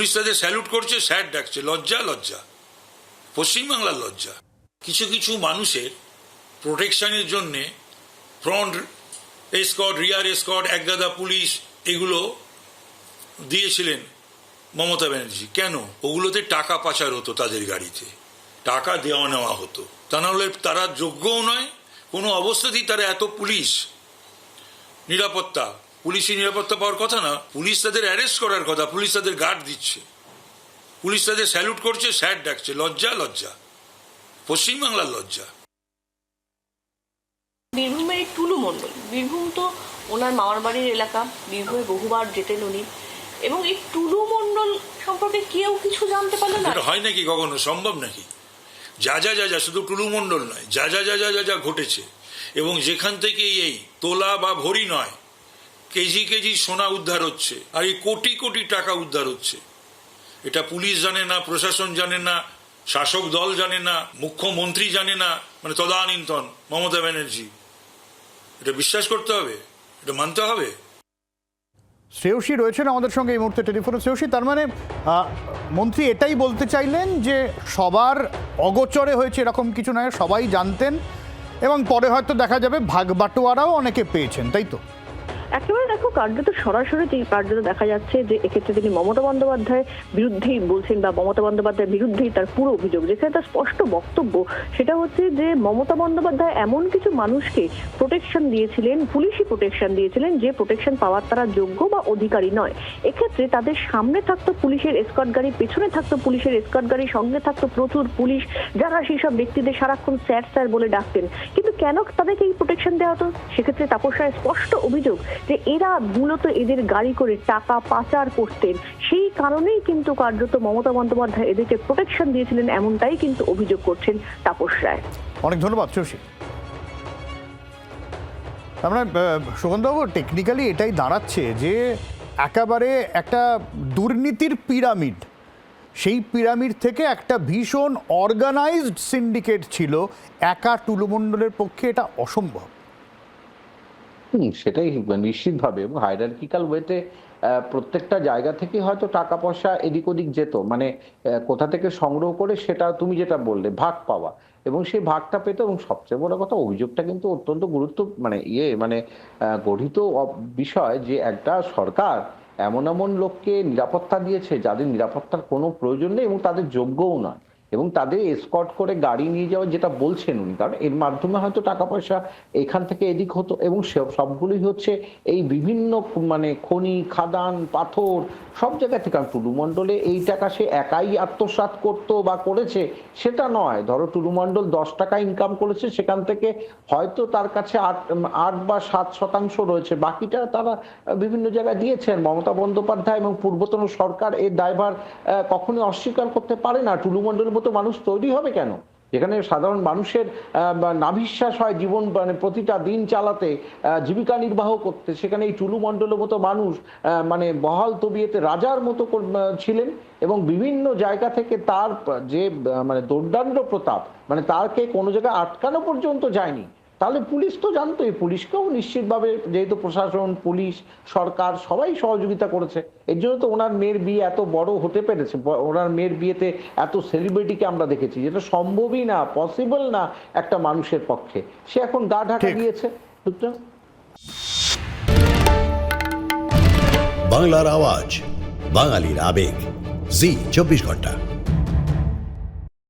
Police তাদের salute করছে, sir ডাকছে, লজ্জা লজ্জা, পশ্চিমবাংলার লজ্জা। কিছু কিছু মানুষের প্রোটেকশনের জন্যে ফ্রন্ট এসকর্ট, রিয়ার এসকর্ট, একগাদা পুলিশ এগুলো দিয়েছিলেন মমতা ব্যানার্জি। কেন? ওগুলোতে টাকা পাচার হতো, তাদের গাড়িতে টাকা দেওয়া নেওয়া হতো। তা নাহলে তারা যোগ্যও নয়, কোনো অবস্থাতেই তারা এত পুলিশ নিরাপত্তা, পুলিশি নিরাপত্তা পাওয়ার কথা না। পুলিশ তাদের অ্যারেস্ট করার কথা, পুলিশ তাদের গার্ড দিচ্ছে, পুলিশ তাদের স্যালুট করছে, স্যার ডাকছে, লজ্জা লজ্জা, পশ্চিমবাংলার লজ্জা। বীরভূমের এই টুলু মণ্ডল, বীরভূম তো ওনার মামার বাড়ির এলাকা, বীরভূমে বহুবার যেতেন উনি, এবং এই টুলু মণ্ডল সম্পর্কে কেউ কিছু জানতে পারলো না। এটা হয় নাকি কখনো? সম্ভব নাকি? যা যা যা যা, শুধু টুলু মণ্ডল নয়, যা যা যা যা যা যা ঘটেছে, এবং যেখান থেকে এই তোলা বা ভরি নয়, কেজি কেজি সোনা উদ্ধার হচ্ছে, আর এই কোটি কোটি টাকা উদ্ধার হচ্ছে, এটা পুলিশ জানে না, প্রশাসন জানে না, শাসক দল জানে না, মুখ্যমন্ত্রী জানে না, মানে তদানীন্তন মমতা ব্যানার্জি। এটা বিশ্বাস করতে হবে, এটা মানতে হবে। শ্রেয়সী রয়েছেন আমাদের সঙ্গে এই মুহূর্তে টেলিফোনে। শ্রেয়সী, তার মানে মন্ত্রী এটাই বলতে চাইলেন যে সবার অগোচরে হয়েছে এরকম কিছু নয়, সবাই জানতেন, এবং পরে হয়তো দেখা যাবে ভাগ বাটোয়ারাও অনেকে পেয়েছেন, তাই তো? একেবারে দেখো, কার্যত সরাসরি কার্যত দেখা যাচ্ছে যে এক্ষেত্রে তিনি মমতা বন্দ্যোপাধ্যায়ের বিরুদ্ধেই বলছেন, বা মমতা বন্দ্যোপাধ্যায়ের বিরুদ্ধেই তার পুরো অভিযোগ। যেখানে তার স্পষ্ট বক্তব্য সেটা হচ্ছে যে মমতা বন্দ্যোপাধ্যায় এমন কিছু মানুষকে প্রোটেকশন দিয়েছিলেন, পুলিশি প্রোটেকশন দিয়েছিলেন, যে প্রোটেকশন পাওয়ার তারা যোগ্য বা অধিকারী নয়। এক্ষেত্রে তাদের সামনে থাকতো পুলিশের এসকর্ট গাড়ি, পেছনে থাকতো পুলিশের এসকর্ট গাড়ি, সঙ্গে থাকতো প্রচুর পুলিশ, যারা সেই সব ব্যক্তিদের সারাক্ষণ স্যার স্যার বলে ডাকতেন। কিন্তু কেন তাদেরকে এই প্রোটেকশন দেওয়া হতো? সেক্ষেত্রে তাপস রায়ের স্পষ্ট অভিযোগ যে এরা মূলত এদের গাড়ি করে টাকা পাচার করতেন, সেই কারণেই কিন্তু কার্যত মমতা বন্দ্যোপাধ্যায় এদেরকে প্রোটেকশন দিয়েছিলেন, এমনটাই কিন্তু অভিযোগ করছেন তাপস রায়। অনেক ধন্যবাদ শ্রেয়সী। আমরা সুগন্ধবাবু, টেকনিক্যালি এটাই দাঁড়াচ্ছে যে একেবারে একটা দুর্নীতির পিরামিড, সেই পিরামিড থেকে একটা ভীষণ অর্গানাইজড সিন্ডিকেট ছিল। একা টুলু মণ্ডলের পক্ষে এটা অসম্ভব। সেটাই নিশ্চিতভাবে, এবং হায়ারার্কিক্যাল ওয়েতে প্রত্যেকটা জায়গা থেকে হয়তো টাকা পয়সা এদিক ওদিক যেত, মানে কোথা থেকে সংগ্রহ করে সেটা তুমি যেটা বললে ভাগ পাওয়া, এবং সেই ভাগটা পেত। এবং সবচেয়ে বড় কথা, অভিযোগটা কিন্তু অত্যন্ত গঠিত বিষয় যে একটা সরকার এমন এমন লোককে নিরাপত্তা দিয়েছে যাদের নিরাপত্তার কোনো প্রয়োজন নেই এবং তাদের যোগ্যও নয়, এবং তাদের এসকর্ট করে গাড়ি নিয়ে যাওয়া, যেটা বলছেন উনি, কারণ এর মাধ্যমে হয়তো টাকা পয়সা এখান থেকে এদিক হতো। এবং সবগুলোই হচ্ছে এই বিভিন্ন খনি, খাদান, পাথর, সব জায়গা থেকে। কারণ টুলু মণ্ডলে এই টাকা সে একাই আত্মসাৎ করতো বা করেছে সেটা নয়। ধরো টুলু মণ্ডল 10 টাকা ইনকাম করেছে, সেখান থেকে হয়তো তার কাছে 8 বা 7% রয়েছে, বাকিটা তারা বিভিন্ন জায়গায় দিয়েছেন। মমতা বন্দ্যোপাধ্যায় এবং পূর্বতন সরকার এর দায়ভার কখনোই অস্বীকার করতে পারে না। টুলু মণ্ডলের মতো মানুষ তৈরি হবে কেন, যেখানে সাধারণ মানুষের নাভিশ্বাস হয় জীবন, প্রতিটা দিন চালাতে, জীবিকা নির্বাহ করতে, সেখানে এই টুলু মণ্ডলের মতো মানুষ বহাল তবিয়েতে রাজার মতো ছিলেন, এবং বিভিন্ন জায়গা থেকে তার যে দুর্দান্ত প্রতাপ, তারকে কোনো জায়গায় আটকানো পর্যন্ত যায়নি। তাহলে পুলিশ তো জানতোই, পুলিশকেও নিশ্চিতভাবে, যেহেতু প্রশাসন, পুলিশ, সরকার সবাই সহযোগিতা করেছে, এর জন্য তো ওনার মেয়ের বিয়ে এত বড় হতে পেরেছে। ওনার মেয়ের বিয়েতে এত সেলিব্রিটিকে আমরা দেখেছি, যেটা সম্ভবই না, পসিবল না একটা মানুষের পক্ষে। সে এখন গা ঢাকা দিয়েছে। বাংলার আওয়াজ, বাঙালির আবেগ, জি 24 ঘন্টা।